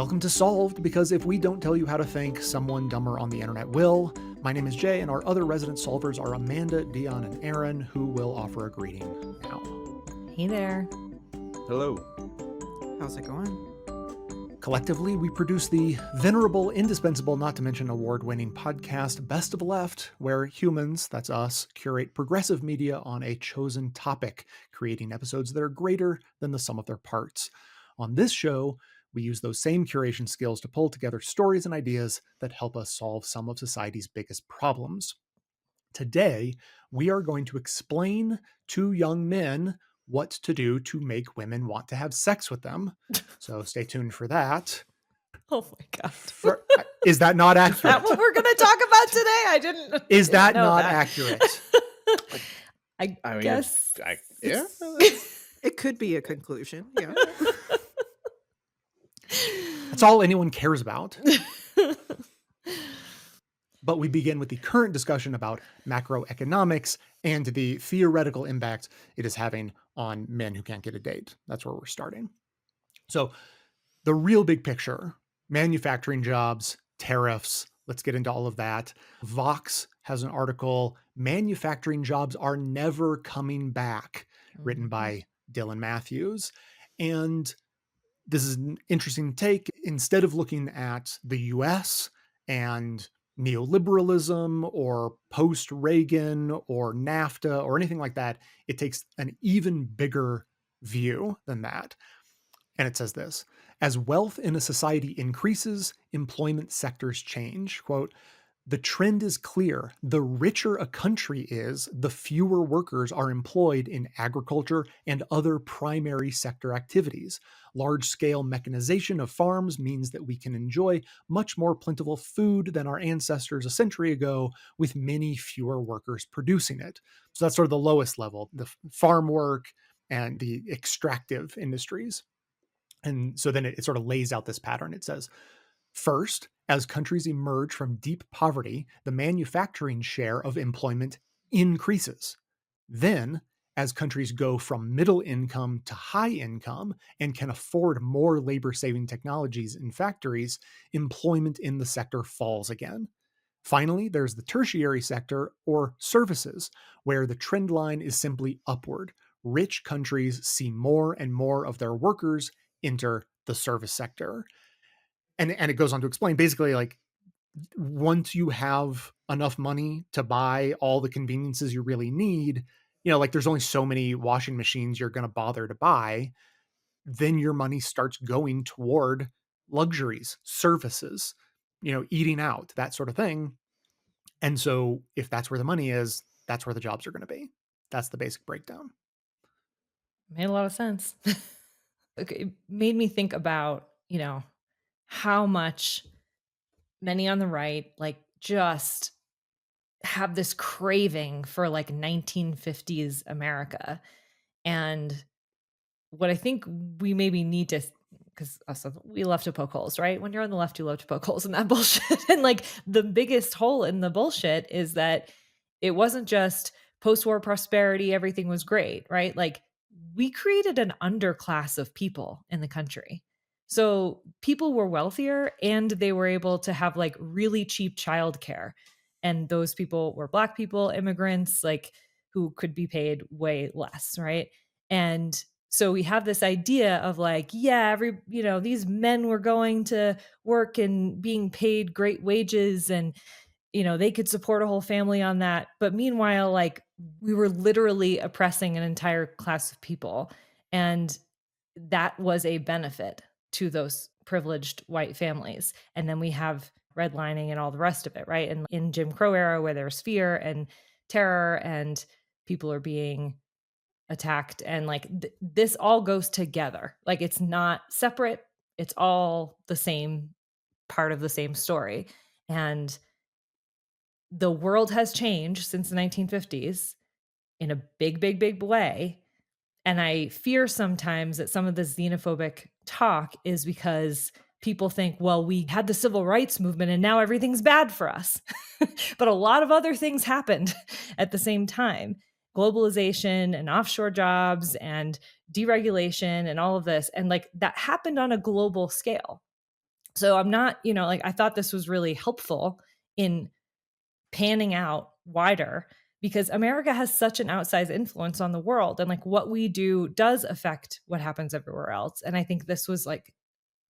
Welcome to Solved, because if we don't tell you how to think, someone dumber on the internet will. My name is Jay, and our other resident solvers are Amanda, Deon, and Erin, who will offer a greeting now. Hey there. Hello. How's it going? Collectively, we produce the venerable, indispensable, not to mention award-winning podcast Best of Left, where humans, that's us, curate progressive media on a chosen topic, creating episodes that are greater than the sum of their parts. On this show, we use those same curation skills to pull together stories and ideas that help us solve some of society's biggest problems. Today, we are going to explain to young men what to do to make women want to have sex with them. So stay tuned for that. Oh my God. Is that not accurate? Is that what we're going to talk about today? I didn't. Is that know not that. accurate? I guess. Yeah. It could be a conclusion. Yeah. That's all anyone cares about. But we begin with the current discussion about macroeconomics and the theoretical impact it is having on men who can't get a date. That's where we're starting. So the real big picture, manufacturing jobs, tariffs, let's get into all of that. Vox has an article, Manufacturing Jobs Are Never Coming Back, written by Dylan Matthews. And this is an interesting take. Instead of looking at the US and neoliberalism or post-Reagan or NAFTA or anything like that, it takes an even bigger view than that. And it says this: as wealth in a society increases, employment sectors change. Quote, the trend is clear. The richer a country is, the fewer workers are employed in agriculture and other primary sector activities. Large-scale mechanization of farms means that we can enjoy much more plentiful food than our ancestors a century ago, with many fewer workers producing it. So that's sort of the lowest level, the farm work and the extractive industries. And so then it sort of lays out this pattern. It says, first, as countries emerge from deep poverty, the manufacturing share of employment increases. Then, as countries go from middle income to high income and can afford more labor-saving technologies in factories, employment in the sector falls again. Finally, there's the tertiary sector, or services, where the trend line is simply upward. Rich countries see more and more of their workers enter the service sector. And it goes on to explain, basically, like, once you have enough money to buy all the conveniences you really need, like there's only so many washing machines you're going to bother to buy, then your money starts going toward luxuries, services, eating out, that sort of thing. And so if that's where the money is, that's where the jobs are going to be. That's the basic breakdown. Made a lot of sense. It made me think about, how much many on the right, just have this craving for 1950s America. And what I think we maybe need to, because we love to poke holes, right? When you're on the left, you love to poke holes in that bullshit. And the biggest hole in the bullshit is that it wasn't just post-war prosperity, everything was great, right? We created an underclass of people in the country. So people were wealthier and they were able to have really cheap childcare. And those people were Black people, immigrants, who could be paid way less, right? And so we have this idea of these men were going to work and being paid great wages and, they could support a whole family on that. But meanwhile, we were literally oppressing an entire class of people. And that was a benefit to those privileged white families. And then we have redlining and all the rest of it, right? And in Jim Crow era, where there's fear and terror and people are being attacked, and this all goes together. It's not separate. It's all the same part of the same story. And the world has changed since the 1950s in a big, big, big way. And I fear sometimes that some of this xenophobic talk is because people think, well, we had the civil rights movement and now everything's bad for us. But a lot of other things happened at the same time. Globalization and offshore jobs and deregulation and all of this. And that happened on a global scale. So I'm not, like I thought this was really helpful in panning out wider because America has such an outsized influence on the world and like what we do does affect what happens everywhere else. And I think this was like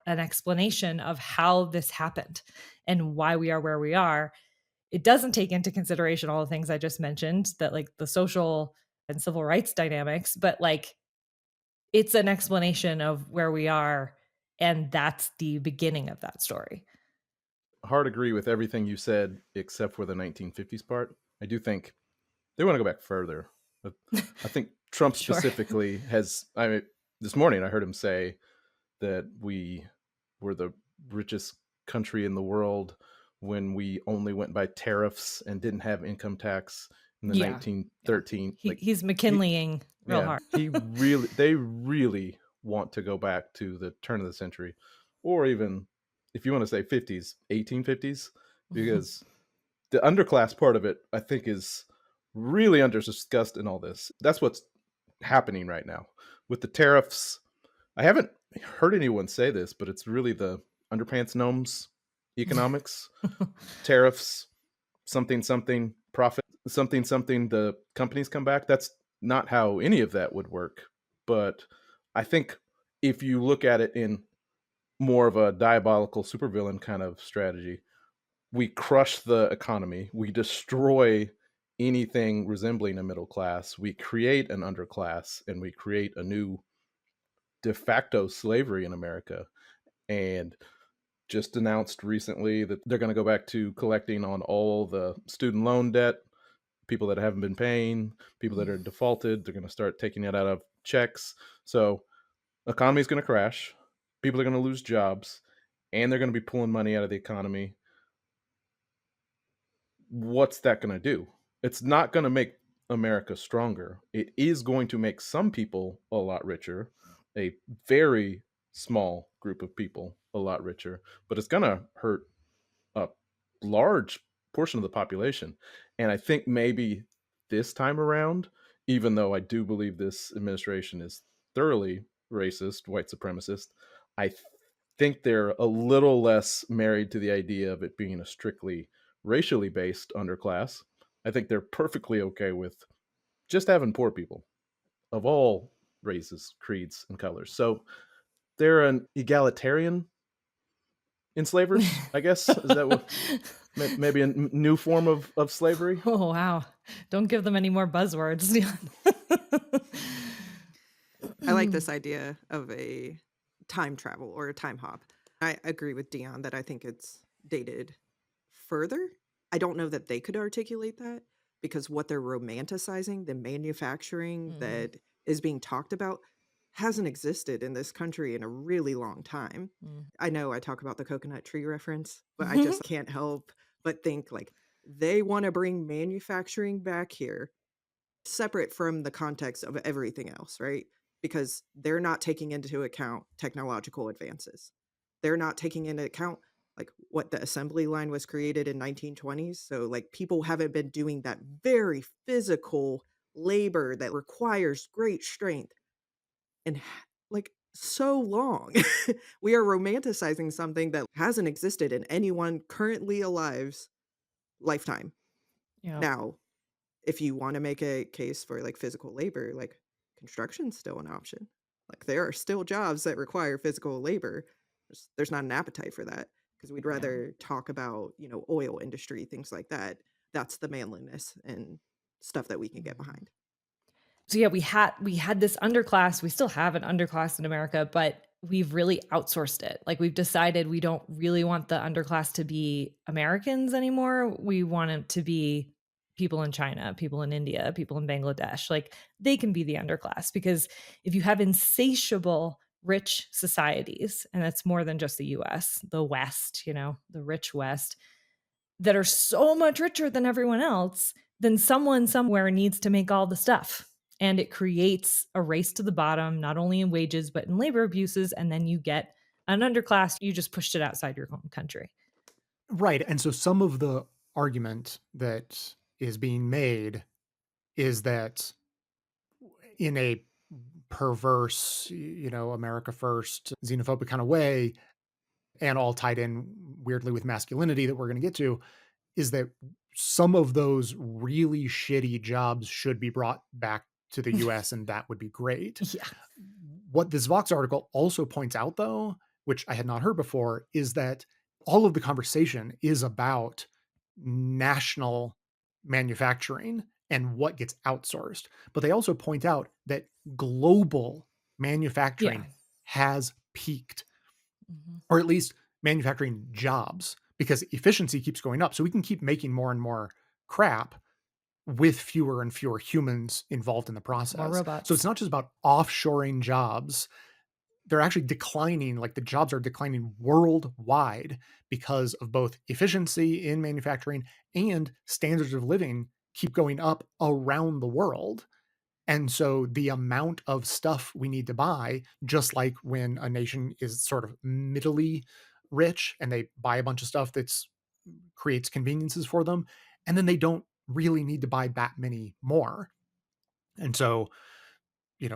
an explanation of how this happened and why we are where we are. It doesn't take into consideration all the things I just mentioned, that like the social and civil rights dynamics, but like it's an explanation of where we are. And that's the beginning of that story. Hard agree with everything you said except for the 1950s part. I do think they want to go back further. I think Trump Sure. specifically has. I mean, this morning I heard him say that we were the richest country in the world when we only went by tariffs and didn't have income tax in the Yeah. 1913. Like He's McKinleying real yeah, hard. they really want to go back to the turn of the century, or even if you want to say 50s, 1850s, because the underclass part of it, I think, is really under-discussed in all this. That's what's happening right now with the tariffs. I haven't heard anyone say this, but it's really the underpants gnomes economics. Tariffs, something, something, profit, something, something, the companies come back. That's not how any of that would work. But I think if you look at it in more of a diabolical supervillain kind of strategy, we crush the economy, we destroy anything resembling a middle class, we create an underclass, and we create a new de facto slavery in America. And just announced recently that they're going to go back to collecting on all the student loan debt, people that haven't been paying, people that are defaulted. They're going to start taking it out of checks. So economy is going to crash, people are going to lose jobs, and they're going to be pulling money out of the economy. What's that going to do? It's not going to make America stronger. It is going to make some people a lot richer, a very small group of people a lot richer, but it's going to hurt a large portion of the population. And I think maybe this time around, even though I do believe this administration is thoroughly racist, white supremacist, I think they're a little less married to the idea of it being a strictly racially based underclass. I think they're perfectly okay with just having poor people of all races, creeds, and colors. So they're an egalitarian enslavers, I guess. Is that what? Maybe a new form of slavery? Oh, wow. Don't give them any more buzzwords. I like this idea of a time travel or a time hop. I agree with Deon that I think it's dated further. I don't know that they could articulate that because what they're romanticizing, the manufacturing that is being talked about, hasn't existed in this country in a really long time. I know I talk about the coconut tree reference, but I just can't help but think like they want to bring manufacturing back here separate from the context of everything else, right? Because they're not taking into account technological advances. They're not taking into account like what the assembly line was created in 1920s. So like people haven't been doing that very physical labor that requires great strength and like so long. We are romanticizing something that hasn't existed in anyone currently alive's lifetime. Yeah. Now, if you want to make a case for like physical labor, like construction's still an option. Like there are still jobs that require physical labor. There's not an appetite for that because we'd rather talk about, oil industry, things like that. That's the manliness and stuff that we can get behind. So yeah, we had this underclass. We still have an underclass in America, but we've really outsourced it. Like we've decided we don't really want the underclass to be Americans anymore. We want it to be people in China, people in India, people in Bangladesh. Like they can be the underclass because if you have insatiable rich societies, and that's more than just the US, the West, the rich West, that are so much richer than everyone else, then someone somewhere needs to make all the stuff. And it creates a race to the bottom, not only in wages, but in labor abuses. And then you get an underclass, you just pushed it outside your home country. Right. And so some of the argument that is being made is that in a perverse, America first, xenophobic kind of way, and all tied in weirdly with masculinity that we're going to get to, is that some of those really shitty jobs should be brought back to the US, and that would be great. Yeah. What this Vox article also points out, though, which I had not heard before, is that all of the conversation is about national manufacturing and what gets outsourced. But they also point out that global manufacturing Yeah. has peaked, Mhm. or at least manufacturing jobs, because efficiency keeps going up. So we can keep making more and more crap with fewer and fewer humans involved in the More process. So it's robots. not just about offshoring jobs. They're actually declining, like the jobs are declining worldwide because of both efficiency in manufacturing and standards of living keep going up around the world. And so the amount of stuff we need to buy, just like when a nation is sort of middly rich and they buy a bunch of stuff that's creates conveniences for them, and then they don't really need to buy that many more. And so,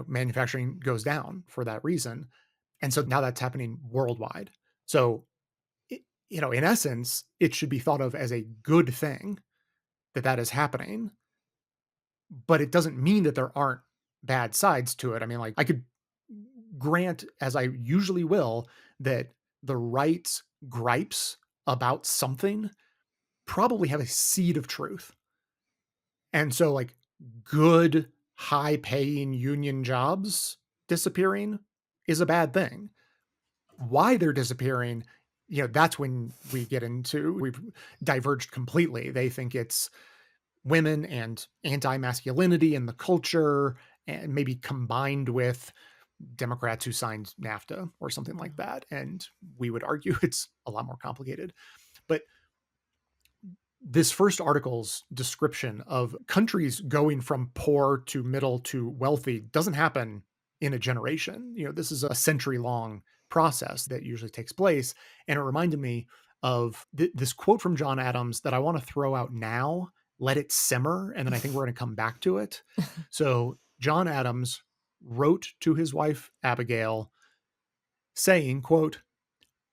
manufacturing goes down for that reason. And so now that's happening worldwide. So, in essence, it should be thought of as a good thing that that is happening, but it doesn't mean that there aren't bad sides to it. I mean, like, I could grant, as I usually will, that the right's gripes about something probably have a seed of truth. And so, like, good, high paying union jobs disappearing is a bad thing. Why they're disappearing, that's when we've diverged completely. They think it's women and anti-masculinity in the culture, and maybe combined with Democrats who signed NAFTA or something like Mhm. that. And we would argue it's a lot more complicated. But this first article's description of countries going from poor to middle to wealthy doesn't happen in a generation. This is a century long process that usually takes place. And it reminded me of this quote from John Adams that I want to throw out now, let it simmer, and then I think we're going to come back to it. So, John Adams wrote to his wife, Abigail, saying, quote,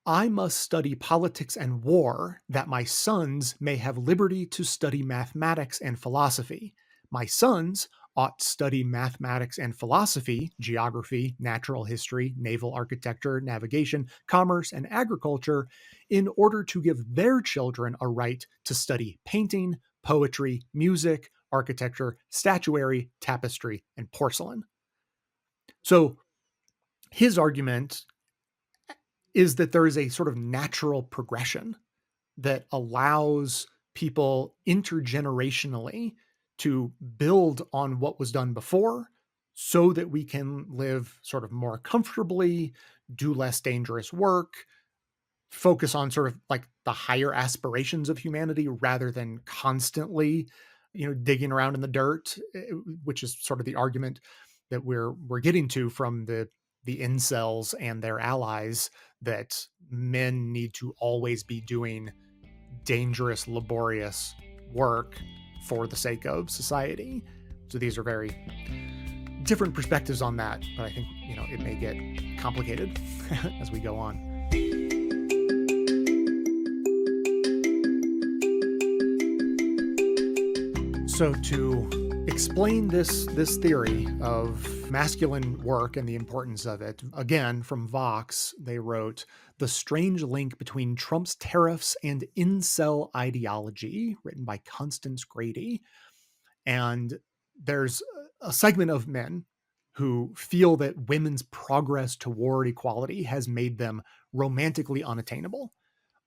I must study politics and war, that my sons may have liberty to study mathematics and philosophy. My sons ought study mathematics and philosophy, geography, natural history, naval architecture, navigation, commerce, and agriculture, in order to give their children a right to study painting, poetry, music, architecture, statuary, tapestry, and porcelain. So his argument is that there is a sort of natural progression that allows people intergenerationally to build on what was done before so that we can live sort of more comfortably, do less dangerous work, focus on sort of like the higher aspirations of humanity rather than constantly, digging around in the dirt, which is sort of the argument that we're getting to from the incels and their allies, that men need to always be doing dangerous, laborious work for the sake of society. So these are very different perspectives on that, but I think, it may get complicated as we go on. So to explain this theory of masculine work and the importance of it, again from Vox, they wrote "The Strange Link Between Trump's Tariffs and Incel Ideology," written by Constance Grady. And there's a segment of men who feel that women's progress toward equality has made them romantically unattainable,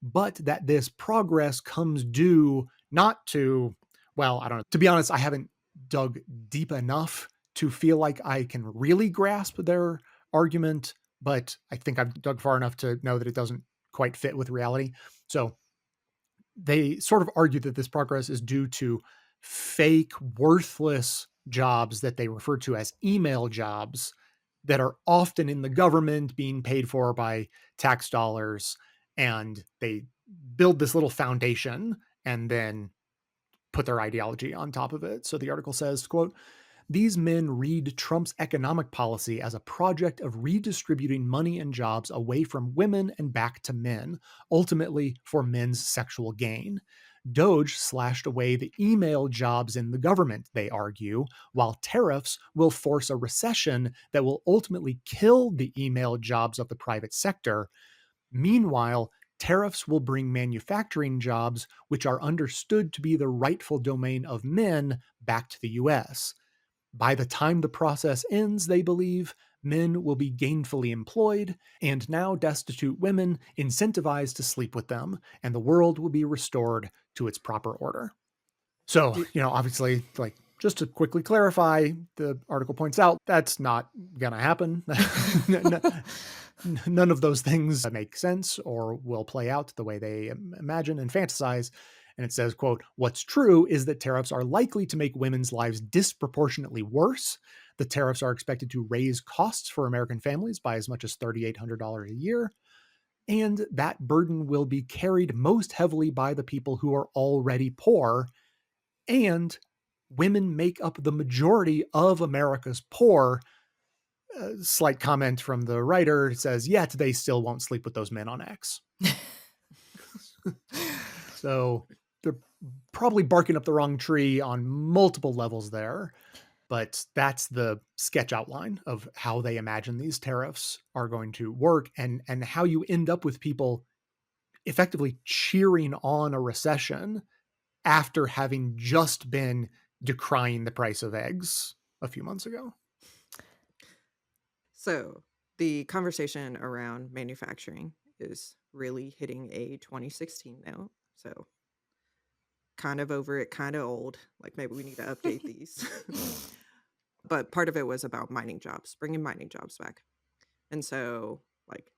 but that this progress comes due not to, well, I don't know. To be honest, I haven't dug deep enough to feel like I can really grasp their argument, but I think I've dug far enough to know that it doesn't quite fit with reality. So they sort of argue that this progress is due to fake, worthless jobs that they refer to as email jobs that are often in the government being paid for by tax dollars. And they build this little foundation and then put their ideology on top of it. So the article says, quote, These men read Trump's economic policy as a project of redistributing money and jobs away from women and back to men, ultimately for men's sexual gain. Doge slashed away the email jobs in the government, they argue, while tariffs will force a recession that will ultimately kill the email jobs of the private sector. Meanwhile, tariffs will bring manufacturing jobs, which are understood to be the rightful domain of men, back to the US. By the time the process ends, they believe, men will be gainfully employed, and now destitute women incentivized to sleep with them, and the world will be restored to its proper order. So, Do- obviously, like, just to quickly clarify, the article points out that's not going to happen. None of those things make sense or will play out the way they imagine and fantasize. And it says, quote, "What's true is that tariffs are likely to make women's lives disproportionately worse. The tariffs are expected to raise costs for American families by as much as $3,800 a year. And that burden will be carried most heavily by the people who are already poor. And women make up the majority of America's poor." Slight comment from the writer says, yet they still won't sleep with those men on X. So they're probably barking up the wrong tree on multiple levels there. But that's the sketch outline of how they imagine these tariffs are going to work, and how you end up with people effectively cheering on a recession after having just been decrying the price of eggs a few months ago. So the conversation around manufacturing is really hitting a 2016 note. So kind of over it, kind of old. Like maybe we need to update these. But part of it was about mining jobs, bringing mining jobs back. And so, like,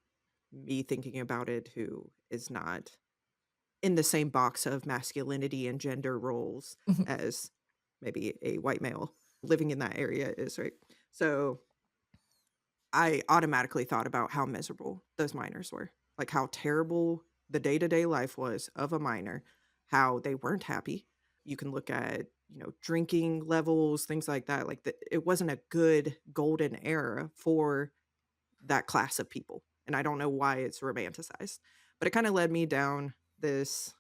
me thinking about it, who is not in the same box of masculinity and gender roles as maybe a white male living in that area is, right? So I automatically thought about how miserable those miners were, like how terrible the day to day life was of a miner, how they weren't happy. You can look at, drinking levels, things like that. Like it wasn't a good golden era for that class of people. And I don't know why it's romanticized, but it kind of led me down this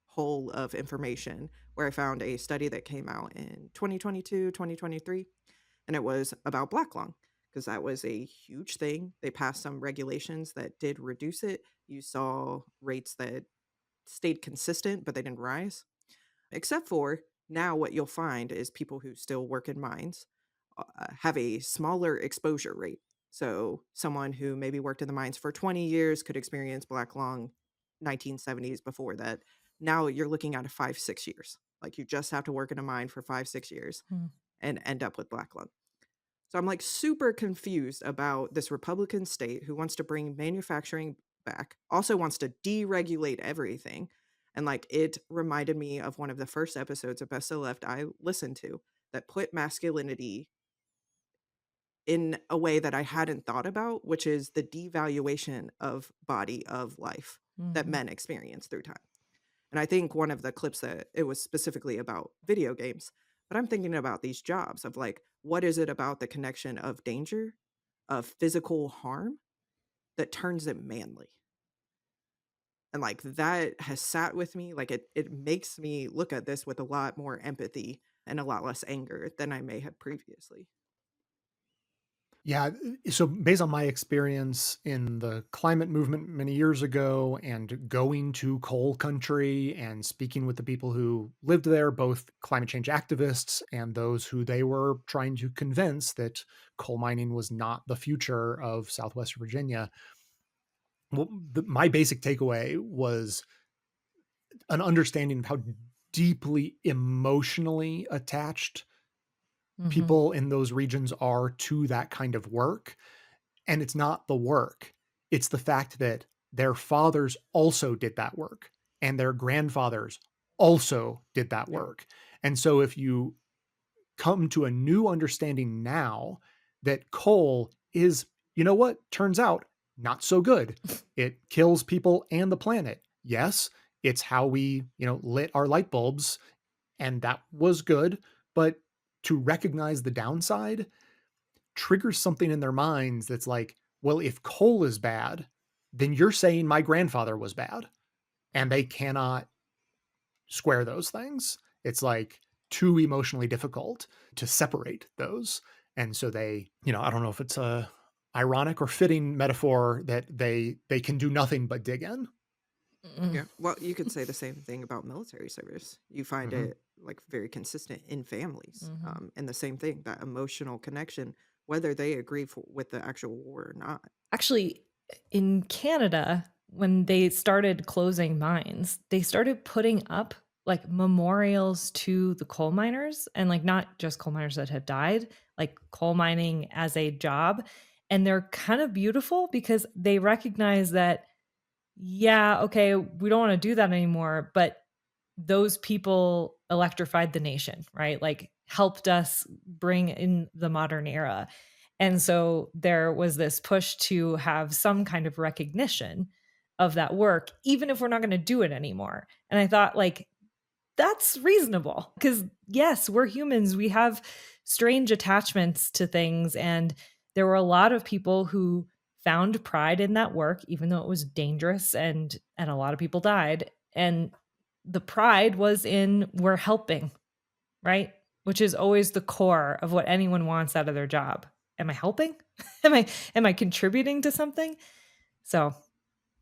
hole of information where I found a study that came out in 2022, 2023, and it was about black lung because that was a huge thing. They passed some regulations that did reduce it. You saw rates that stayed consistent, but they didn't rise. Except for now, what you'll find is people who still work in mines have a smaller exposure rate. So, someone who maybe worked in the mines for 20 years could experience black lung 1970s before that. Now you're looking at a 5, 6 years. Like you just have to work in a mine for 5, 6 years Hmm. and end up with black lung. So I'm like super confused about this Republican state who wants to bring manufacturing back, also wants to deregulate everything. And like it reminded me of one of the first episodes of Best So Left I listened to that put masculinity in a way that I hadn't thought about, which is the devaluation of body, of life that Mhm. men experience through time. And I think one of the clips that it was specifically about video games, but I'm thinking about these jobs of like, what is it about the connection of danger, of physical harm that turns it manly? And like that has sat with me. Like it makes me look at this with a lot more empathy and a lot less anger than I may have previously. Yeah. So, based on my experience in the climate movement many years ago and going to coal country and speaking with the people who lived there, both climate change activists and those who they were trying to convince that coal mining was not the future of Southwest Virginia, my basic takeaway was an understanding of how deeply emotionally attached Mhm. people in those regions are to that kind of work. And it's not the work, it's the fact that their fathers also did that work and their grandfathers also did that Yeah. work. And so if you come to a new understanding now that coal is, what turns out not so good. It kills people and the planet. Yes, it's how we, lit our light bulbs, and that was good, but to recognize the downside triggers something in their minds that's like, well, if coal is bad, then you're saying my grandfather was bad. And they cannot square those things. It's like too emotionally difficult to separate those. And so they, I don't know if it's a ironic or fitting metaphor that they can do nothing but dig in. Yeah. Well, you could say the same thing about military service. You find Mhm. it like very consistent in families. Mhm. And the same thing, that emotional connection, whether they agree with the actual war or not. Actually, in Canada, when they started closing mines, they started putting up like memorials to the coal miners, and like not just coal miners that had died, like coal mining as a job. And they're kind of beautiful because they recognize that, yeah, okay, we don't want to do that anymore, but those people electrified the nation, right? Like helped us bring in the modern era. And so there was this push to have some kind of recognition of that work, even if we're not going to do it anymore. And I thought, like, that's reasonable because, yes, we're humans. We have strange attachments to things. And there were a lot of people who found pride in that work, even though it was dangerous and a lot of people died. And the pride was in we're helping, right? Which is always the core of what anyone wants out of their job. Am I helping? Am I contributing to something? So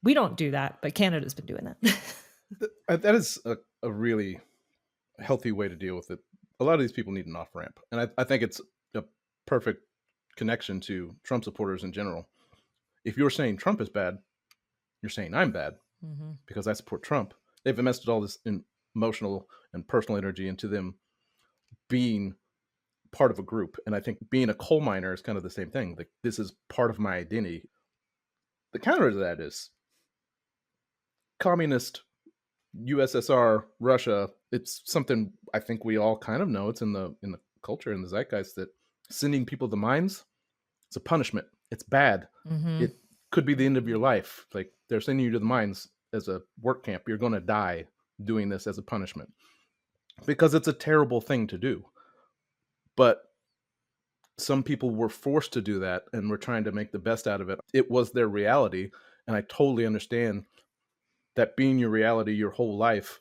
we don't do that, but Canada's been doing that. That is a really healthy way to deal with it. A lot of these people need an off ramp, and I think it's a perfect connection to Trump supporters in general. If you're saying Trump is bad, you're saying I'm bad Mm-hmm. because I support Trump. They've invested all this emotional and personal energy into them being part of a group, and I think being a coal miner is kind of the same thing. Like, this is part of my identity. The counter to that is communist USSR, Russia. It's something I think we all kind of know. It's in the culture, in the zeitgeist, that sending people to mines, it's a punishment. It's bad. Mm-hmm. It could be the end of your life. Like, they're sending you to the mines as a work camp. You're going to die doing this as a punishment because it's a terrible thing to do. But some people were forced to do that and were trying to make the best out of it. It was their reality. And I totally understand that being your reality your whole life,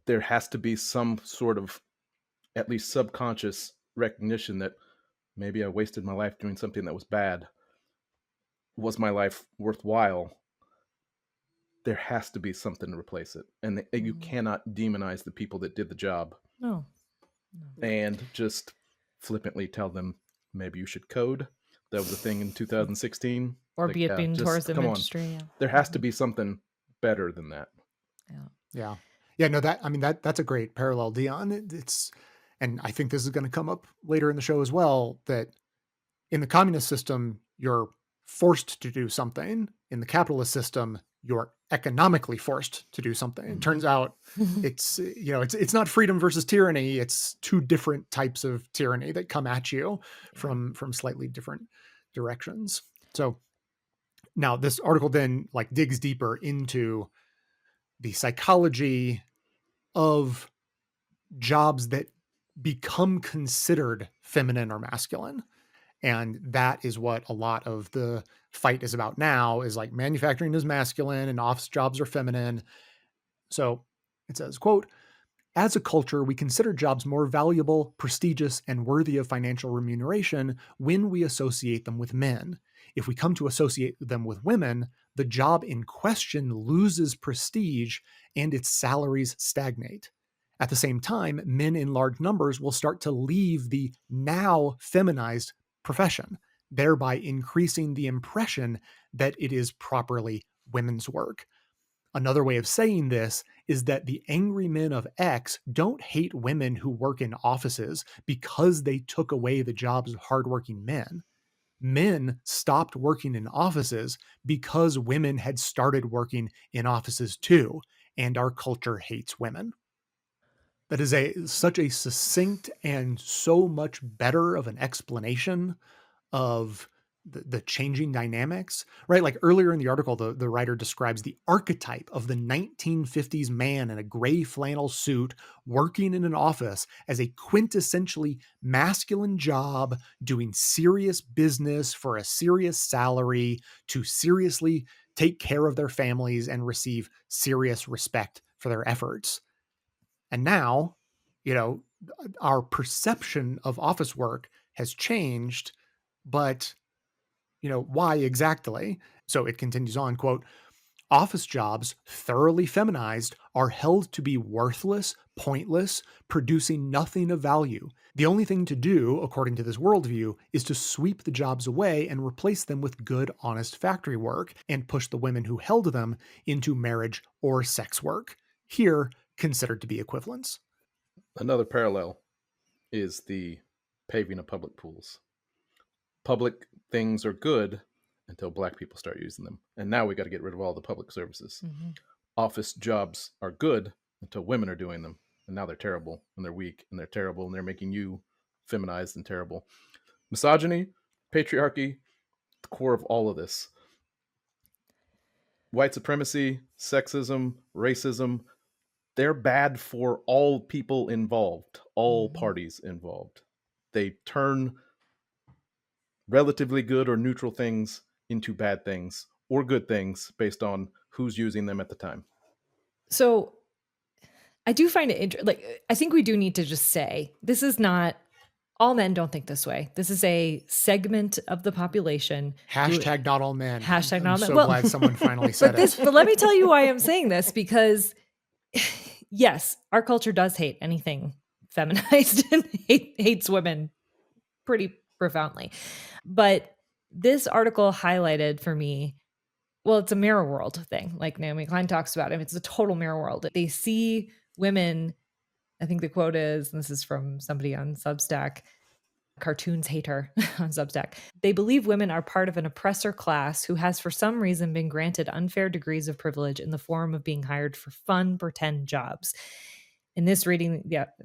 there has to be some sort of at least subconscious recognition that maybe I wasted my life doing something that was bad. Was my life worthwhile? There has to be something to replace it. And you cannot demonize the people that did the job. No. And just flippantly tell them maybe you should code. That was a thing in 2016. Or Like, be it yeah, being just tourism come on. industry. Yeah. There has to be something better than that. Yeah. Yeah. No, that's a great parallel, Deon. It's, and I think this is going to come up later in the show as well, that in the communist system, you're forced to do something. In the capitalist system, you're economically forced to do something. It turns out it's not freedom versus tyranny. It's two different types of tyranny that come at you from slightly different directions. So now this article then like digs deeper into the psychology of jobs that become considered feminine or masculine. And that is what a lot of the fight is about now, is like manufacturing is masculine and office jobs are feminine. So it says, quote, as a culture, we consider jobs more valuable, prestigious, and worthy of financial remuneration when we associate them with men. If we come to associate them with women, the job in question loses prestige and its salaries stagnate. At the same time, men in large numbers will start to leave the now feminized profession, thereby increasing the impression that it is properly women's work. Another way of saying this is that the angry men of X don't hate women who work in offices because they took away the jobs of hardworking men. Men stopped working in offices because women had started working in offices too, and our culture hates women. That is such a succinct and so much better of an explanation of the changing dynamics, right? Like earlier in the article, the writer describes the archetype of the 1950s man in a gray flannel suit working in an office as a quintessentially masculine job, doing serious business for a serious salary to seriously take care of their families and receive serious respect for their efforts. And now, our perception of office work has changed, but why exactly? So it continues on, quote, office jobs, thoroughly feminized, are held to be worthless, pointless, producing nothing of value. The only thing to do, according to this worldview, is to sweep the jobs away and replace them with good, honest factory work and push the women who held them into marriage or sex work, here considered to be equivalents. Another parallel is the paving of public pools. Public things are good until black people start using them. And now we got to get rid of all the public services. Mm-hmm. Office jobs are good until women are doing them. And now they're terrible and they're weak and they're terrible and they're making you feminized and terrible. Misogyny, patriarchy, the core of all of this. White supremacy, sexism, racism, they're bad for all people involved, all parties involved. They turn relatively good or neutral things into bad things or good things based on who's using them at the time. So I do find it interesting. I think we do need to just say this is not all men don't think this way. This is a segment of the population. Hashtag not all men. Hashtag not all men. I'm so glad someone finally said it. But let me tell you why I'm saying this, because yes, our culture does hate anything feminized and hates women pretty profoundly. But this article highlighted for me, well, it's a mirror world thing. Like Naomi Klein talks about it. It's a total mirror world. They see women, I think the quote is, and this is from somebody on Substack, Cartoons Hater on Substack. They believe women are part of an oppressor class who has for some reason been granted unfair degrees of privilege in the form of being hired for fun, pretend jobs. In this reading,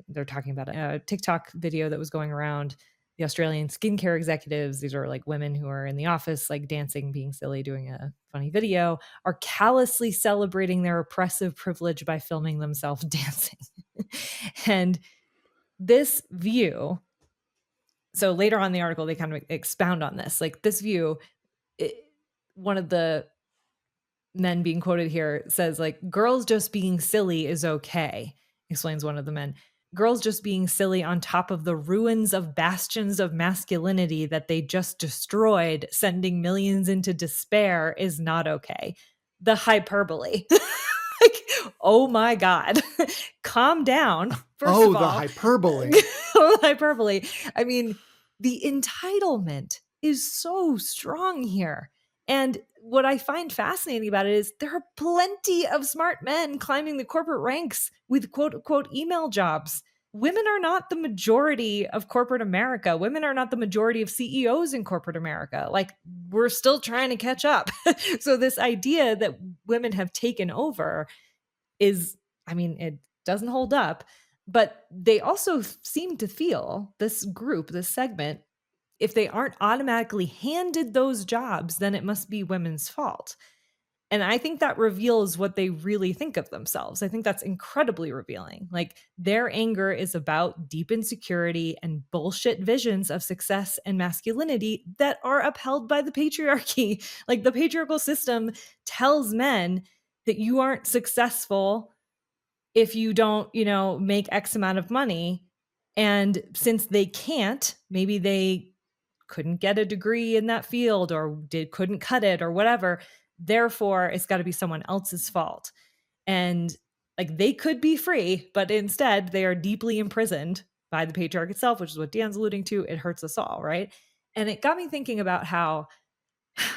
they're talking about a TikTok video that was going around. The Australian skincare executives, these are like women who are in the office, like dancing, being silly, doing a funny video, are callously celebrating their oppressive privilege by filming themselves dancing. And this view, so later on in the article, they kind of expound on this. Like this view, one of the men being quoted here says, like, girls just being silly is okay, explains one of the men. Girls just being silly on top of the ruins of bastions of masculinity that they just destroyed, sending millions into despair, is not okay. The hyperbole. Like, oh my God. Calm down. First of all. The hyperbole. The hyperbole. I mean, the entitlement is so strong here. And what I find fascinating about it is there are plenty of smart men climbing the corporate ranks with quote unquote email jobs. Women are not the majority of corporate America. Women are not the majority of CEOs in corporate America. Like, we're still trying to catch up. So this idea that women have taken over is, I mean, it doesn't hold up. But they also seem to feel, this group, this segment, if they aren't automatically handed those jobs, then it must be women's fault. And I think that reveals what they really think of themselves. I think that's incredibly revealing. Like, their anger is about deep insecurity and bullshit visions of success and masculinity that are upheld by the patriarchy. Like, the patriarchal system tells men that you aren't successful if you don't, make X amount of money. And since they can't, maybe they couldn't get a degree in that field or couldn't cut it or whatever. Therefore, it's got to be someone else's fault. And like, they could be free, but instead they are deeply imprisoned by the patriarch itself, which is what Deon's alluding to. It hurts us all, right? And it got me thinking about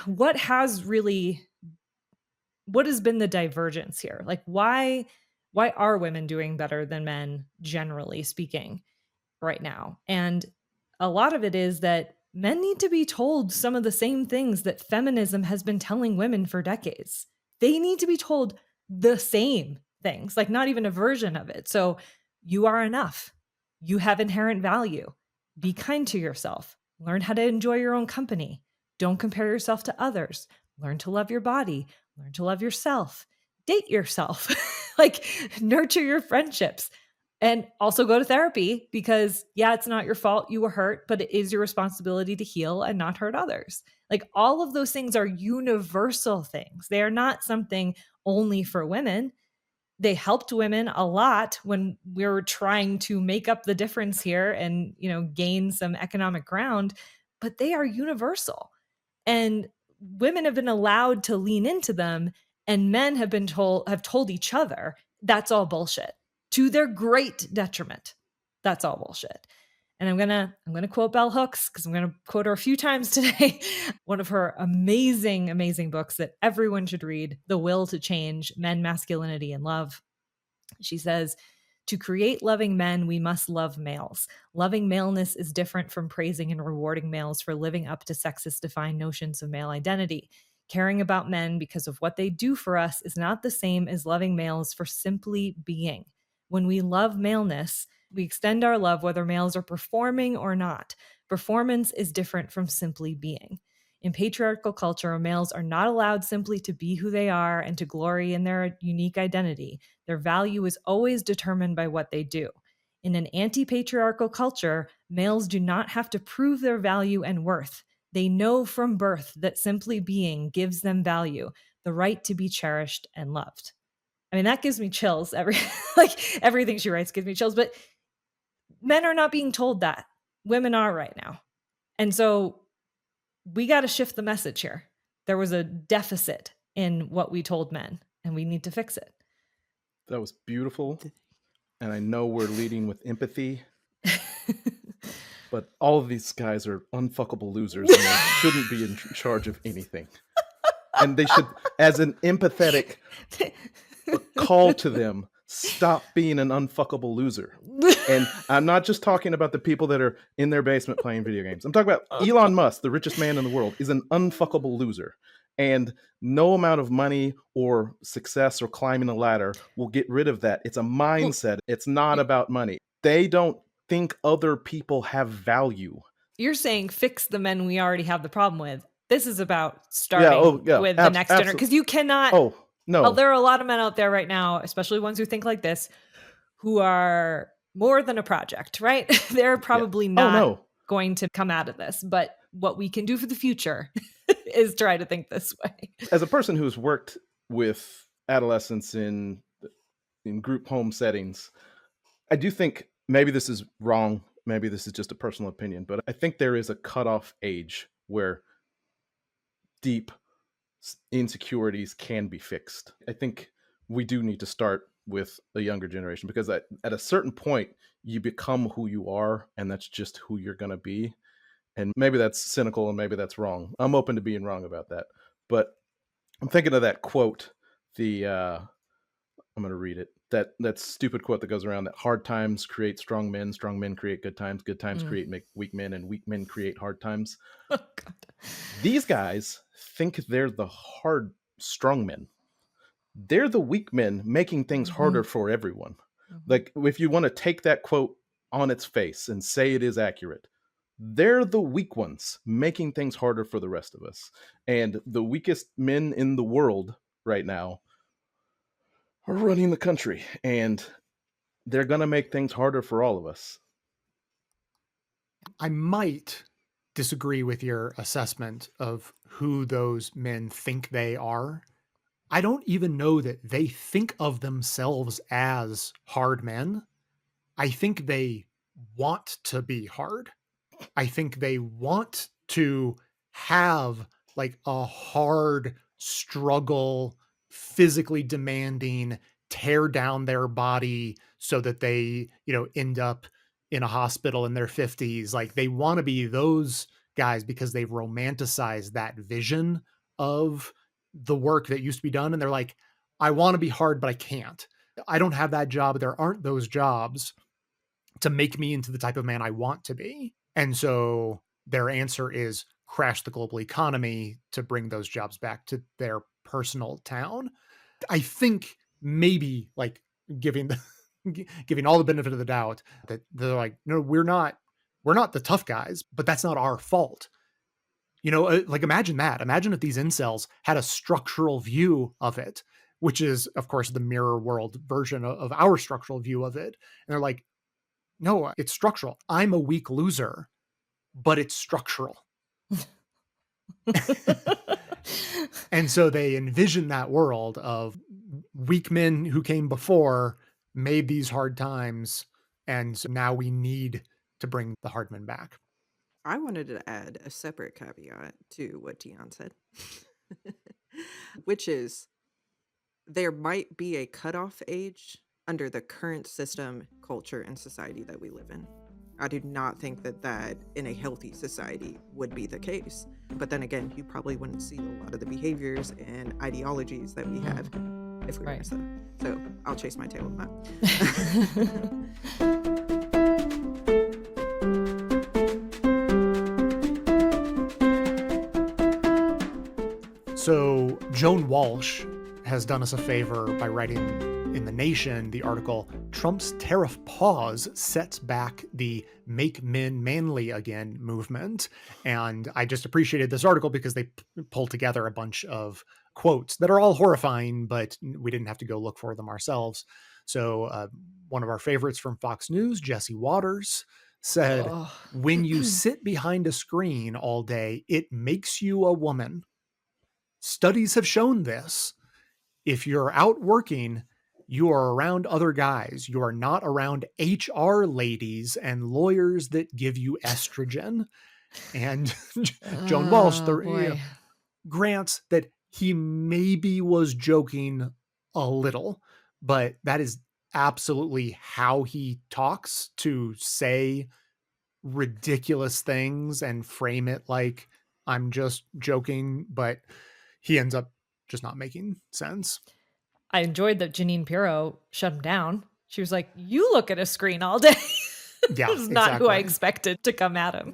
what has been the divergence here? Like, why are women doing better than men, generally speaking, right now? And a lot of it is that men need to be told some of the same things that feminism has been telling women for decades. They need to be told the same things, like not even a version of it. So you are enough. You have inherent value. Be kind to yourself. Learn how to enjoy your own company. Don't compare yourself to others. Learn to love your body. Learn to love yourself. Date yourself. Like, nurture your friendships. And also go to therapy because, yeah, it's not your fault you were hurt, but it is your responsibility to heal and not hurt others. Like, all of those things are universal things. They are not something only for women. They helped women a lot when we were trying to make up the difference here and, gain some economic ground, but they are universal. And women have been allowed to lean into them, and men have told each other that's all bullshit, to their great detriment. That's all bullshit. And I'm gonna quote Bell Hooks, because I'm gonna quote her a few times today. One of her amazing, amazing books that everyone should read, The Will to Change: Men, Masculinity and Love. She says, to create loving men, we must love males. Loving maleness is different from praising and rewarding males for living up to sexist-defined notions of male identity. Caring about men because of what they do for us is not the same as loving males for simply being. When we love maleness, we extend our love whether males are performing or not. Performance is different from simply being. In patriarchal culture, males are not allowed simply to be who they are and to glory in their unique identity. Their value is always determined by what they do. In an anti-patriarchal culture, males do not have to prove their value and worth. They know from birth that simply being gives them value, the right to be cherished and loved. I mean, that gives me chills. Everything she writes gives me chills, but men are not being told that. Women are right now. And so we got to shift the message here. There was a deficit in what we told men, and we need to fix it. That was beautiful. And I know we're leading with empathy, but all of these guys are unfuckable losers and they shouldn't be in charge of anything. And they should, as an empathetic call to them, stop being an unfuckable loser. And I'm not just talking about the people that are in their basement playing video games. I'm talking about Elon Musk, the richest man in the world, is an unfuckable loser. And no amount of money or success or climbing a ladder will get rid of that. It's a mindset. It's not about money. They don't think other people have value. You're saying fix the men we already have the problem with. This is about starting with the next generation. Because you cannot. Oh, no. There are a lot of men out there right now, especially ones who think like this, who are more than a project, right? They're probably not going to come out of this. But what we can do for the future is try to think this way. As a person who's worked with adolescents in group home settings, I do think maybe this is wrong. Maybe this is just a personal opinion, but I think there is a cutoff age where deep insecurities can be fixed. I think we do need to start with a younger generation, because at a certain point you become who you are, and that's just who you're going to be. And maybe that's cynical and maybe that's wrong. I'm open to being wrong about that. But I'm thinking of that quote, I'm going to read it. That stupid quote that goes around, that hard times create strong men create good times create weak men, and weak men create hard times. Oh, God. These guys think they're the hard, strong men. They're the weak men making things harder for everyone. Like, if you want to take that quote on its face and say it is accurate, they're the weak ones making things harder for the rest of us. And the weakest men in the world right now are running the country, and they're going to make things harder for all of us. I might disagree with your assessment of who those men think they are. I don't even know that they think of themselves as hard men. I think they want to be hard. I think they want to have like a hard struggle, physically demanding, tear down their body so that they, end up in a hospital in their 50s. Like, they want to be those guys because they've romanticized that vision of the work that used to be done. And they're like, I want to be hard, but I can't. I don't have that job. There aren't those jobs to make me into the type of man I want to be. And so their answer is crash the global economy to bring those jobs back to their personal town. I think maybe like giving all the benefit of the doubt that they're like, no, we're not the tough guys, but that's not our fault. Like imagine that. Imagine if these incels had a structural view of it, which is, of course, the mirror world version of our structural view of it. And they're like, no, it's structural. I'm a weak loser, but it's structural. And so they envision that world of weak men who came before made these hard times. And so now we need to bring the hard men back. I wanted to add a separate caveat to what Deon said, which is there might be a cutoff age under the current system, culture, and society that we live in. I do not think that in a healthy society would be the case. But then again, you probably wouldn't see a lot of the behaviors and ideologies that we have if we were Right. so I'll chase my tail on that. So Joan Walsh has done us a favor by writing in The Nation the article, Trump's Tariff Pause Sets Back the Make Men Manly Again movement. And I just appreciated this article because they pulled together a bunch of quotes that are all horrifying, but we didn't have to go look for them ourselves. So one of our favorites from Fox News, Jesse Waters, said, Oh. when you sit behind a screen all day, it makes you a woman. Studies have shown this. If you're out working, you are around other guys. You are not around HR ladies and lawyers that give you estrogen. And Joan Walsh grants that he maybe was joking a little, but that is absolutely how he talks, to say ridiculous things and frame it like I'm just joking, but he ends up just not making sense. I enjoyed that Janine Pirro shut him down. She was like, you look at a screen all day. Yeah, It's not who I exactly. expected to come at him.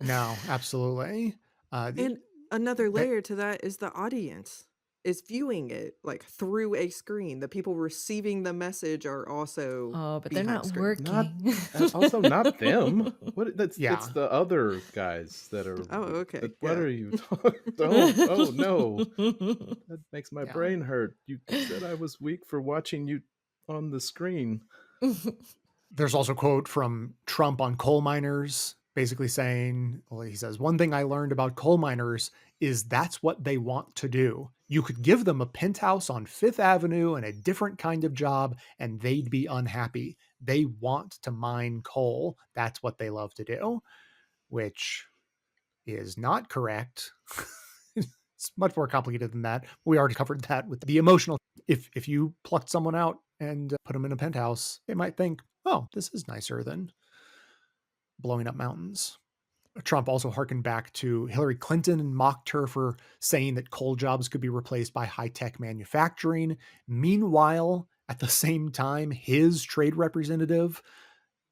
No, absolutely. And another layer to that is the audience is viewing it like through a screen. The people receiving the message are also Oh, but they're behind not screen. working. Also not them. What? It's Yeah. the other guys that are. Oh, okay. What Yeah. are you talking? Oh no, that makes my Yeah. brain hurt. You said I was weak for watching you on the screen. There's also a quote from Trump on coal miners, basically saying, well, he says, one thing I learned about coal miners is that's what they want to do. You could give them a penthouse on Fifth Avenue and a different kind of job, and they'd be unhappy. They want to mine coal. That's what they love to do, which is not correct. It's much more complicated than that. We already covered that with the emotional. If you plucked someone out and put them in a penthouse, they might think, oh, this is nicer than blowing up mountains. Trump also harkened back to Hillary Clinton and mocked her for saying that coal jobs could be replaced by high-tech manufacturing. Meanwhile, at the same time, his trade representative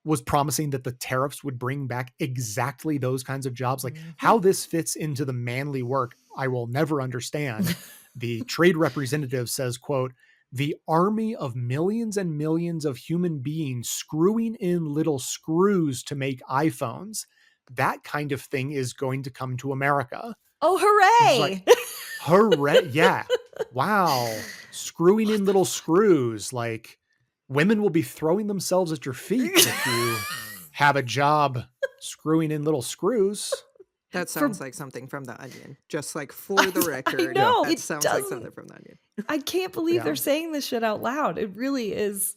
was promising that the tariffs would bring back exactly those kinds of jobs. Like how this fits into the manly work, I will never understand. The trade representative says, quote, the army of millions and millions of human beings screwing in little screws to make iPhones. That kind of thing is going to come to America. Oh, hooray! Like, hooray. Yeah. Wow. Screwing in little screws. Like, women will be throwing themselves at your feet if you have a job screwing in little screws. That sounds like something from The Onion. Just like for the record, know, that it sounds like doesn't. something from The Onion. I can't believe Yeah. they're saying this shit out loud. It really is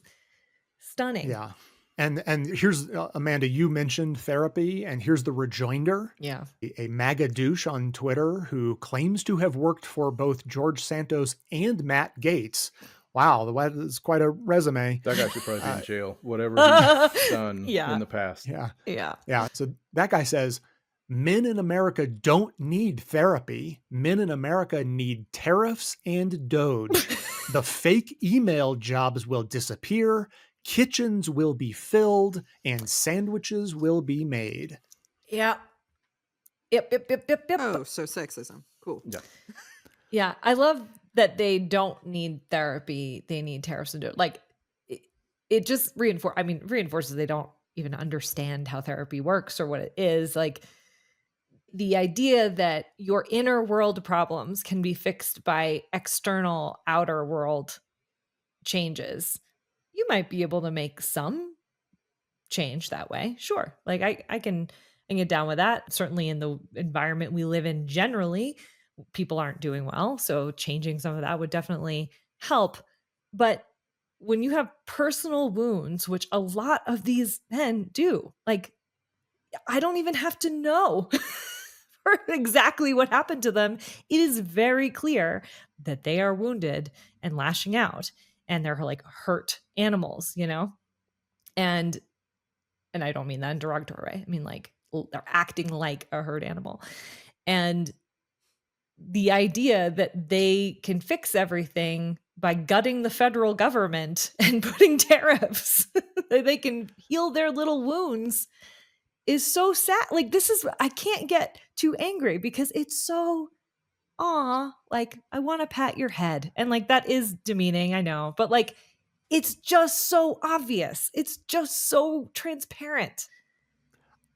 stunning. Yeah. And here's, Amanda, you mentioned therapy, and here's the rejoinder. Yeah. A MAGA douche on Twitter who claims to have worked for both George Santos and Matt Gaetz. Wow, that is quite a resume. That guy should probably be in jail. Whatever he's done Yeah. in the past. Yeah. Yeah. Yeah. So that guy says, men in America don't need therapy. Men in America need tariffs and Doge. The fake email jobs will disappear. Kitchens will be filled and sandwiches will be made. Yeah. Yep. Oh, so sexism. Cool. Yeah. Yeah. I love that they don't need therapy. They need tariffs and do it. Like it just reinforces they don't even understand how therapy works or what it is. Like the idea that your inner world problems can be fixed by external outer world changes, you might be able to make some change that way. Sure. Like I can get down with that. Certainly in the environment we live in generally, people aren't doing well. So changing some of that would definitely help. But when you have personal wounds, which a lot of these men do, like I don't even have to know for exactly what happened to them. It is very clear that they are wounded and lashing out, and they're like hurt animals, you know? And I don't mean that in derogatory way. I mean like they're acting like a herd animal. And the idea that they can fix everything by gutting the federal government and putting tariffs, that they can heal their little wounds, is so sad. Like this is, I can't get too angry because it's so, like I want to pat your head. And like that is demeaning, I know, but like it's just so obvious. It's just so transparent.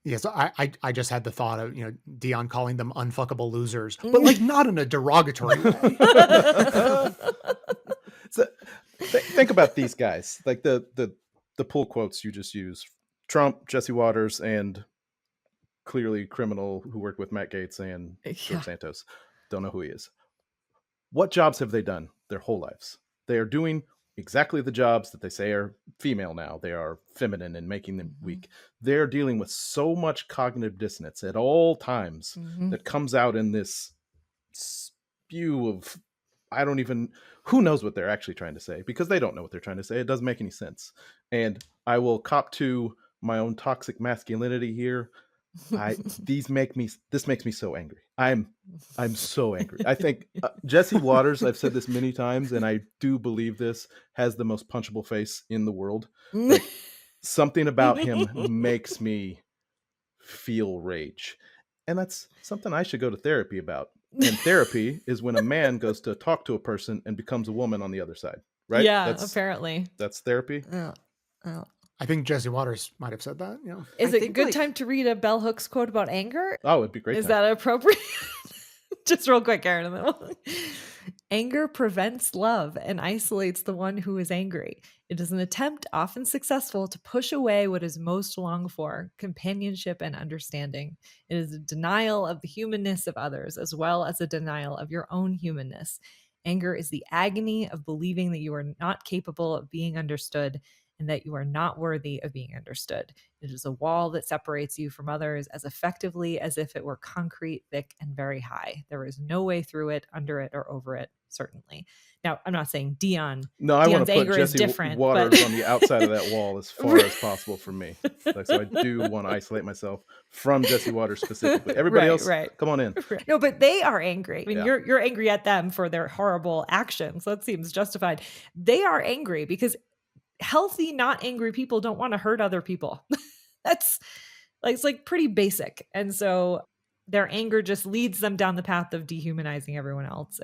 Yes, I just had the thought of, Deon calling them unfuckable losers, but like not in a derogatory way. So think about these guys, like the pull quotes you just used: Trump, Jesse Waters, and clearly criminal who worked with Matt Gaetz and George Santos. Don't know who he is. What jobs have they done their whole lives? They are doing exactly the jobs that they say are female now. They are feminine and making them weak. They're dealing with so much cognitive dissonance at all times that comes out in this spew of, who knows what they're actually trying to say, because they don't know what they're trying to say. It doesn't make any sense. And I will cop to my own toxic masculinity here. This makes me so angry. I'm so angry. I think Jesse Waters, I've said this many times, and I do believe this, has the most punchable face in the world. Like, something about him makes me feel rage. And that's something I should go to therapy about. And therapy is when a man goes to talk to a person and becomes a woman on the other side, right? Yeah, apparently. That's therapy. I think Jesse Waters might have said that. Is it a good time to read a Bell Hooks quote about anger? Oh, it'd be great. Is that appropriate? Just real quick, Erin. Anger prevents love and isolates the one who is angry. It is an attempt, often successful, to push away what is most longed for: companionship and understanding. It is a denial of the humanness of others, as well as a denial of your own humanness. Anger is the agony of believing that you are not capable of being understood and that you are not worthy of being understood. It is a wall that separates you from others as effectively as if it were concrete, thick, and very high. There is no way through it, under it, or over it, certainly. Now, I'm not saying Deon. No, I want to put Jesse Waters but... on the outside of that wall as far as possible for me. So I do want to isolate myself from Jesse Waters specifically. Everybody else, come on in. No, but they are angry. I mean, you're angry at them for their horrible actions. That seems justified. They are angry because healthy, not angry people don't want to hurt other people. That's like, it's like pretty basic. And so their anger just leads them down the path of dehumanizing everyone else.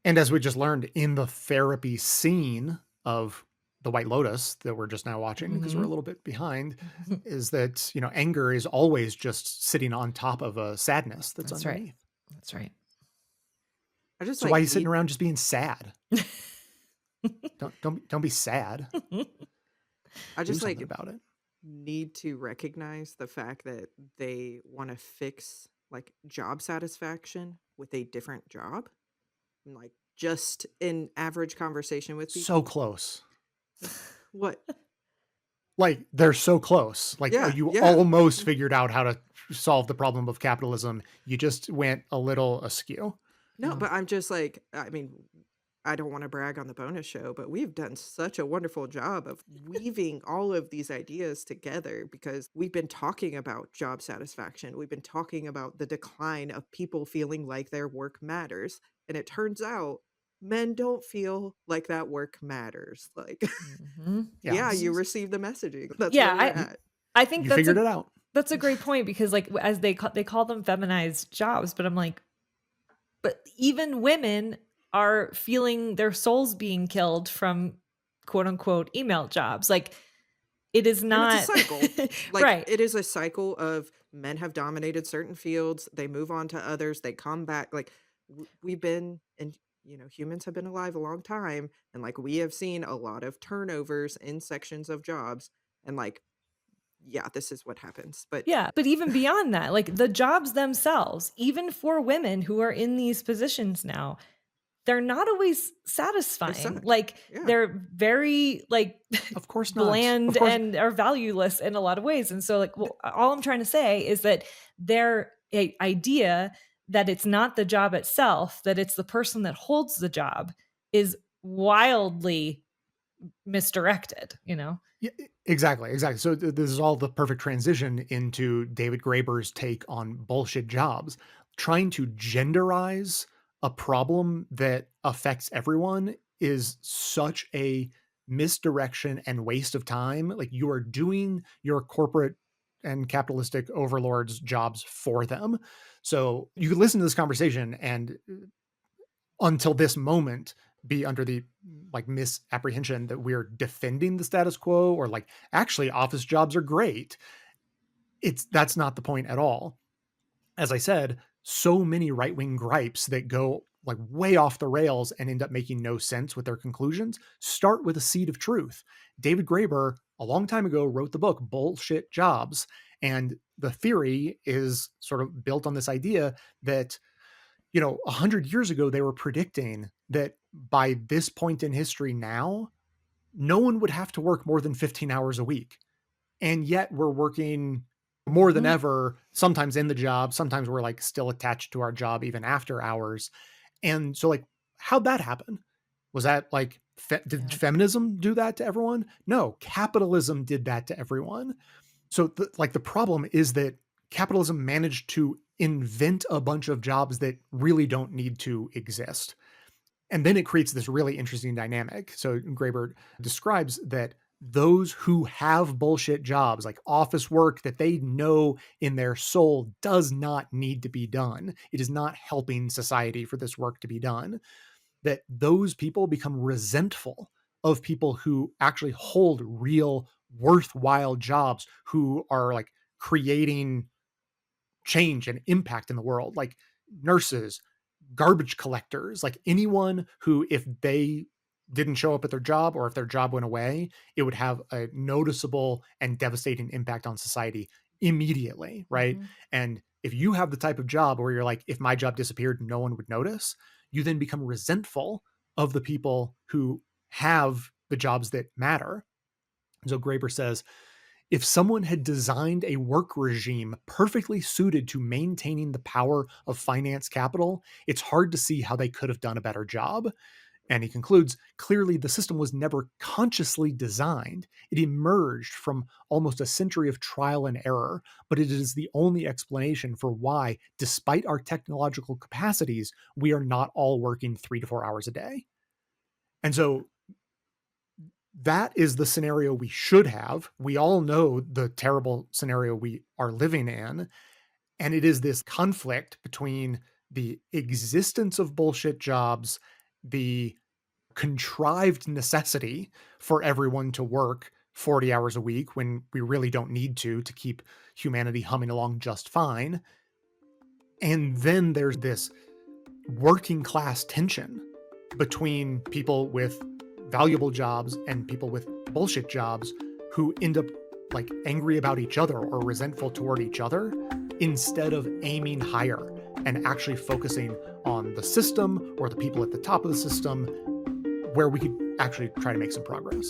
And as we just learned in the therapy scene of The White Lotus that we're just now watching, because we're a little bit behind, is that, anger is always just sitting on top of a sadness that's underneath. Right. That's right. So why are you sitting around just being sad? Don't be sad. I just about it. Need to recognize the fact that they want to fix like job satisfaction with a different job. And, like, just in average conversation with people. So close. What? Like, they're so close. Like, you almost figured out how to solve the problem of capitalism. You just went a little askew. No, but I'm just like, I mean, I don't want to brag on the bonus show, but we've done such a wonderful job of weaving all of these ideas together, because we've been talking about job satisfaction. We've been talking about the decline of people feeling like their work matters. And it turns out men don't feel like that work matters. Like, you receive the messaging. That's where we're at. I think you figured it out. That's a great point, because like, as they call them feminized jobs, but I'm like, but even women are feeling their souls being killed from quote unquote email jobs. Like, it is not a cycle. Like, right. It is a cycle of men have dominated certain fields, they move on to others, they come back. Like we've been and humans have been alive a long time, and like we have seen a lot of turnovers in sections of jobs, and like yeah, this is what happens. But Yeah, but even beyond that, like the jobs themselves, even for women who are in these positions now, they're not always they satisfying. suck. Like Yeah. they're very like Of course not. bland Of course. and are valueless in a lot of ways. And so like all I'm trying to say is that their idea that it's not the job itself, that it's the person that holds the job is wildly misdirected, you know? Yeah, exactly. So this is all the perfect transition into David Graeber's take on bullshit jobs. Trying to genderize a problem that affects everyone is such a misdirection and waste of time. Like you are doing your corporate and capitalistic overlords jobs for them. So you could listen to this conversation and until this moment be under the like misapprehension that we're defending the status quo or like actually office jobs are great. That's not the point at all. As I said, so many right-wing gripes that go like way off the rails and end up making no sense with their conclusions start with a seed of truth. David Graeber a long time ago wrote the book Bullshit Jobs, and the theory is sort of built on this idea that 100 years ago, they were predicting that by this point in history now, no one would have to work more than 15 hours a week. And yet we're working more than ever, sometimes in the job, sometimes we're like still attached to our job even after hours. And so like, how'd that happen? Was that like, did feminism do that to everyone? No, capitalism did that to everyone. So the problem is that capitalism managed to invent a bunch of jobs that really don't need to exist. And then it creates this really interesting dynamic. So Graeber describes that those who have bullshit jobs, like office work that they know in their soul does not need to be done, it is not helping society for this work to be done, that those people become resentful of people who actually hold real worthwhile jobs, who are like creating change and impact in the world, like nurses, garbage collectors, like anyone who, if they didn't show up at their job or if their job went away, it would have a noticeable and devastating impact on society immediately, right? And if you have the type of job where you're like, if my job disappeared, no one would notice, you then become resentful of the people who have the jobs that matter. So Graeber says, if someone had designed a work regime perfectly suited to maintaining the power of finance capital, it's hard to see how they could have done a better job. And he concludes, clearly the system was never consciously designed. It emerged from almost a century of trial and error, but it is the only explanation for why, despite our technological capacities, we are not all working 3 to 4 hours a day. And so that is the scenario we should have. We all know the terrible scenario we are living in. And it is this conflict between the existence of bullshit jobs, the contrived necessity for everyone to work 40 hours a week when we really don't need to keep humanity humming along just fine. And then there's this working class tension between people with valuable jobs and people with bullshit jobs who end up like angry about each other or resentful toward each other instead of aiming higher and actually focusing on the system or the people at the top of the system where we could actually try to make some progress.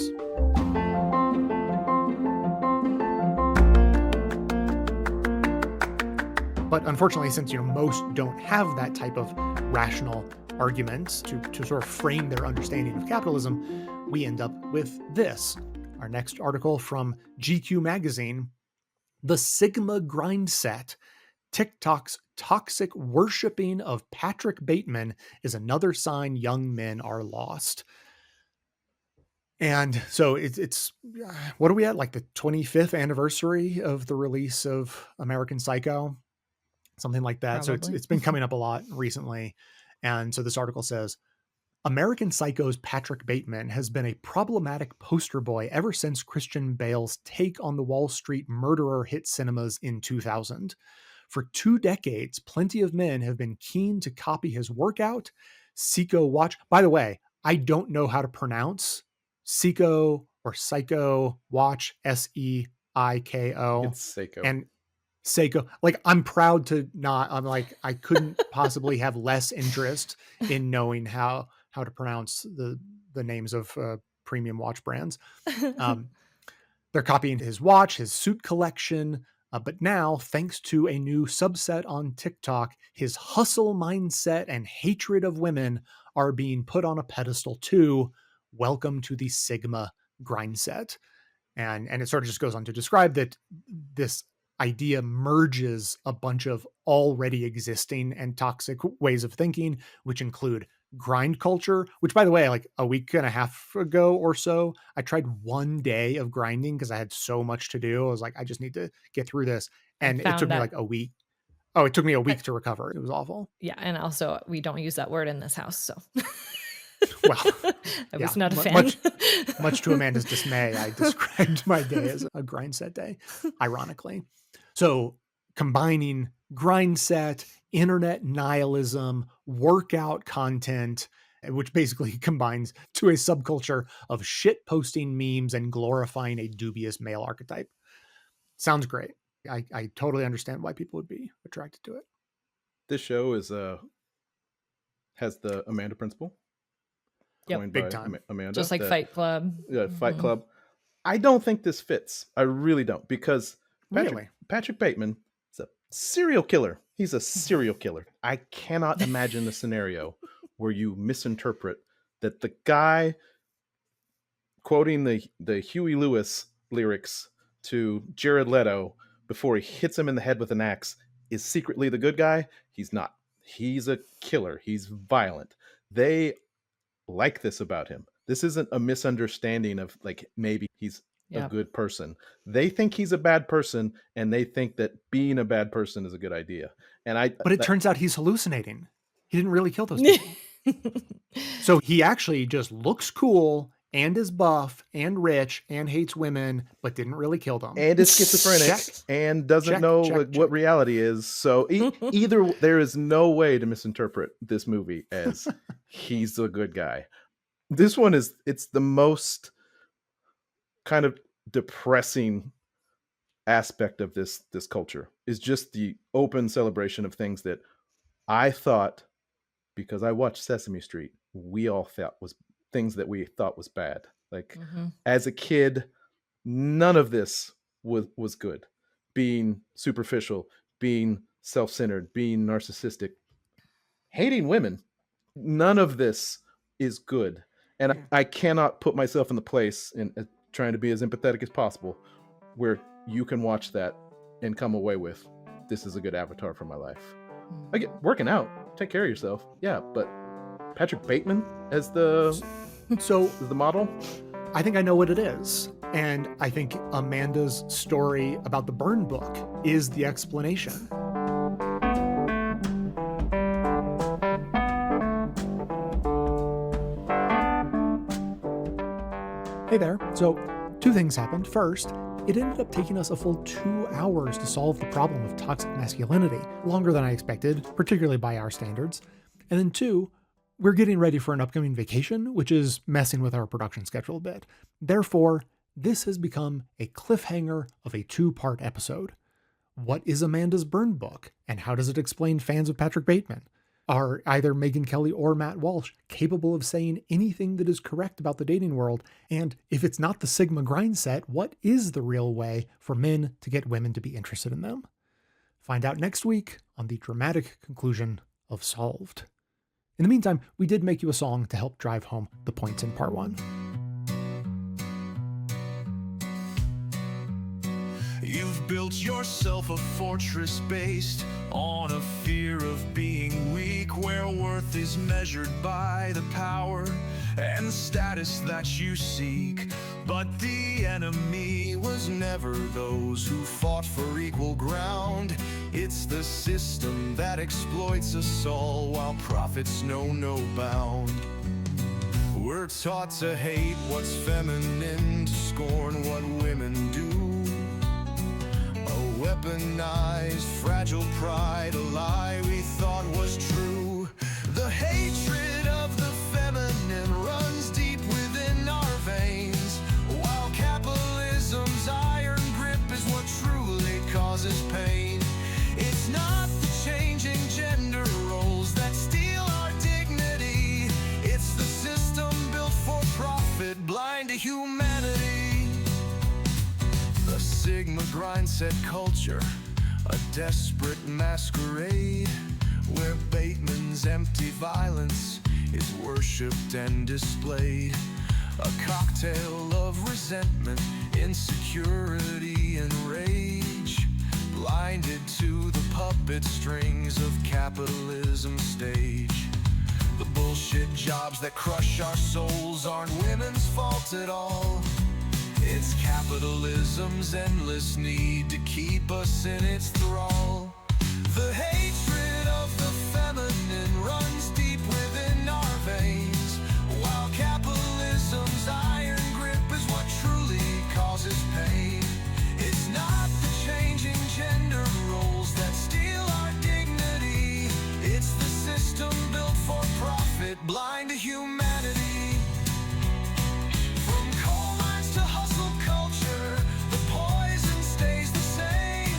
But unfortunately, since most don't have that type of rational arguments to sort of frame their understanding of capitalism, we end up with this. Our next article from GQ magazine, The Sigma Grindset, TikTok's toxic worshipping of Patrick Bateman is another sign young men are lost. And so it's what are we at? Like the 25th anniversary of the release of American Psycho? Something like that. Probably. So it's been coming up a lot recently. And so this article says, American Psycho's Patrick Bateman has been a problematic poster boy ever since Christian Bale's take on the Wall Street murderer hit cinemas in 2000. For 2 decades, plenty of men have been keen to copy his workout, Seiko watch. By the way, I don't know how to pronounce Seiko or Psycho watch, Seiko. It's Seiko. And Seiko, like, I'm proud to not, I'm like, I couldn't possibly have less interest in knowing how to pronounce the names of premium watch brands. They're copying his watch, his suit collection, but now, thanks to a new subset on TikTok, his hustle mindset and hatred of women are being put on a pedestal too. Welcome to the Sigma grindset. And it sort of just goes on to describe that this idea merges a bunch of already existing and toxic ways of thinking, which include grind culture, which, by the way, like a week and a half ago or so, I tried 1 day of grinding because I had so much to do. I was like, I just need to get through this. And it took me like a week. Oh, it took me a week to recover. It was awful. Yeah. And also, we don't use that word in this house. So, well, I was not a fan. Much to Amanda's dismay, I described my day as a grindset day, ironically. So combining grindset, internet nihilism, workout content, which basically combines to a subculture of shit posting memes and glorifying a dubious male archetype. Sounds great. I totally understand why people would be attracted to it. This show is has the Amanda principle. Yep. Big time. Amanda. Just like Fight Club. Yeah, Fight Club. I don't think this fits. I really don't, because Patrick Bateman is a serial killer. He's a serial killer. I cannot imagine the scenario where you misinterpret that the guy quoting the Huey Lewis lyrics to Jared Leto before he hits him in the head with an axe is secretly the good guy. He's not. He's a killer. He's violent. They like this about him. This isn't a misunderstanding of like maybe he's a good person. They think he's a bad person, and they think that being a bad person is a good idea. But it turns out he's hallucinating. He didn't really kill those people. So he actually just looks cool and is buff and rich and hates women, but didn't really kill them. And is schizophrenic and doesn't know what reality is. So either there is no way to misinterpret this movie as he's a good guy. This one it's the most kind of depressing aspect of this culture is just the open celebration of things that I thought, because I watched Sesame Street, we all thought was things that we thought was bad. Like as a kid, none of this was good. Being superficial, being self-centered, being narcissistic, hating women, none of this is good. And I cannot put myself in the place in trying to be as empathetic as possible where you can watch that and come away with, this is a good avatar for my life. I get working out, take care of yourself. Yeah, but Patrick Bateman as the model? I think I know what it is. And I think Amanda's story about the burn book is the explanation. Hey there. So 2 things happened. First, it ended up taking us a full 2 hours to solve the problem of toxic masculinity, longer than I expected, particularly by our standards. And then 2, we're getting ready for an upcoming vacation, which is messing with our production schedule a bit. Therefore, this has become a cliffhanger of a 2-part episode. What is Amanda's burn book, and how does it explain fans of Patrick Bateman? Are either Megyn Kelly or Matt Walsh capable of saying anything that is correct about the dating world? And if it's not the Sigma grind set, what is the real way for men to get women to be interested in them? Find out next week on the dramatic conclusion of Solved. In the meantime, we did make you a song to help drive home the points in part 1. You've built yourself a fortress based on a fear of being weak, where worth is measured by the power and status that you seek. But the enemy was never those who fought for equal ground. It's the system that exploits us all while profits know no bound. We're taught to hate what's feminine, to scorn what women do. A weaponized, fragile pride, a lie we thought was true. The hatred of the feminine runs deep within our veins, while capitalism's iron grip is what truly causes pain. It's not the changing gender roles that steal our dignity. It's the system built for profit, blind to humanity. The Sigma grindset culture, a desperate masquerade, where Bateman's empty violence is worshipped and displayed. A cocktail of resentment, insecurity, and rage, blinded to the puppet strings of capitalism's stage. The bullshit jobs that crush our souls aren't women's fault at all. It's capitalism's endless need to keep us in its thrall. The hatred of the feminine runs deep within our veins, while capitalism's iron grip is what truly causes pain. It's not the changing gender roles that steal our dignity. It's the system built for profit, blind to humanity. From coal mines to hustle culture, the poison stays the same.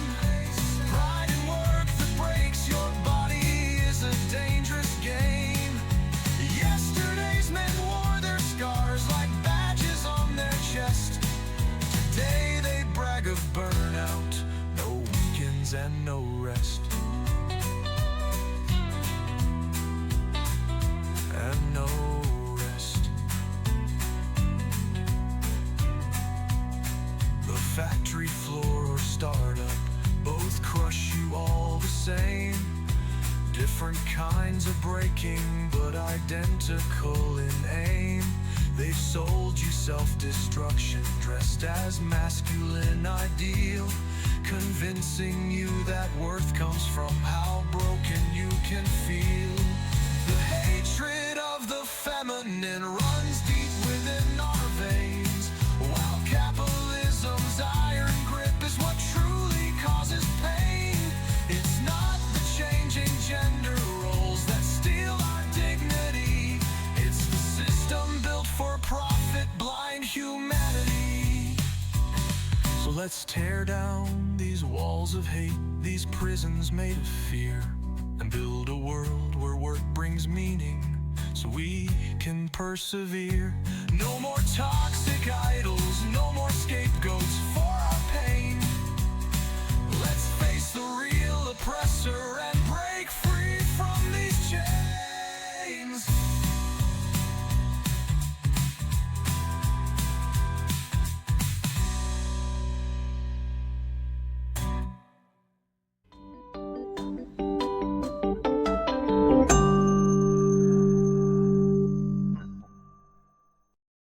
Pride in work that breaks your body is a dangerous game. Yesterday's men wore their scars like badges on their chest. Today they brag of burnout, no weekends and no rest. And no rest. The factory floor or startup both crush you all the same. Different kinds of breaking, but identical in aim. They've sold you self-destruction dressed as masculine ideal, convincing you that worth comes from how broken you can feel. The hatred of the feminine runs deep within our veins, while capitalism's iron grip is what truly causes pain. It's not the changing gender roles that steal our dignity. It's the system built for profit, blind humanity. So let's tear down these walls of hate, these prisons made of fear, and build a world where work brings meaning, so we can persevere. No more toxic idols, no more scapegoats for our pain. Let's face the